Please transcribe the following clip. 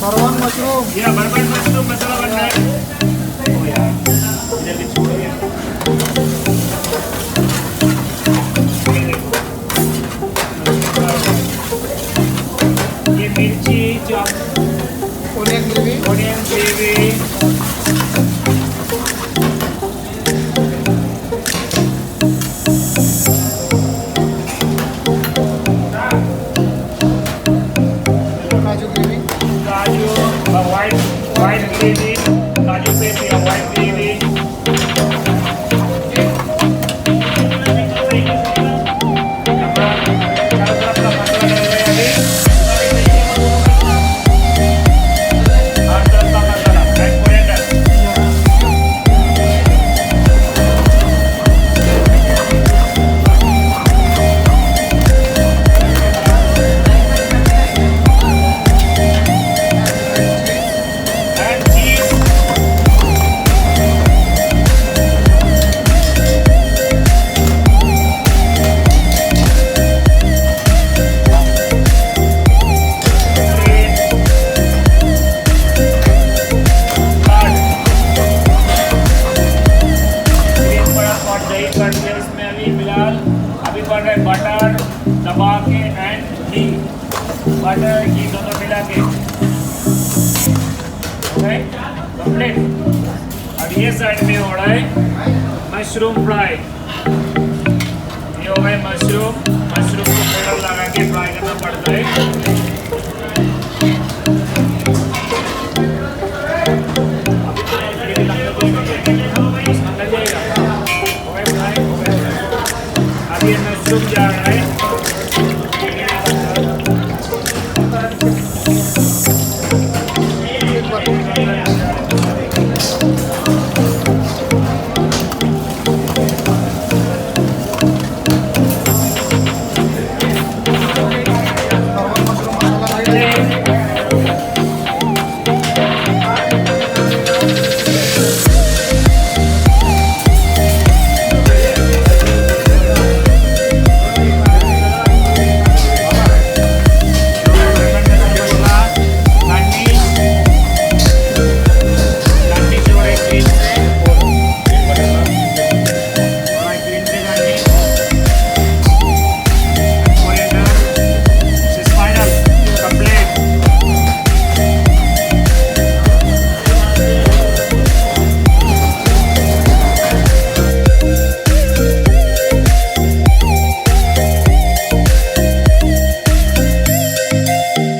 भरवान mushroom. या bourbon mushroom मसाला बन रहा है। ओ यार जल्दी छोड़िए। ये मिर्ची चॉप, ओनियन ग्रेवी, काजू वाइट ग्रेवी, काजू पेस्ट या वाइट ग्रेवी, अभी पड़ रहा है बटर दबा के एंड घी, बटर घी दोनों मिला के कंप्लीट। अब ये साइड में हो रहा है मशरूम फ्राई। ये हो गए मशरूम को पाउडर लगा के फ्राई करना पड़ता है। अब ये मशरूम जा रहा है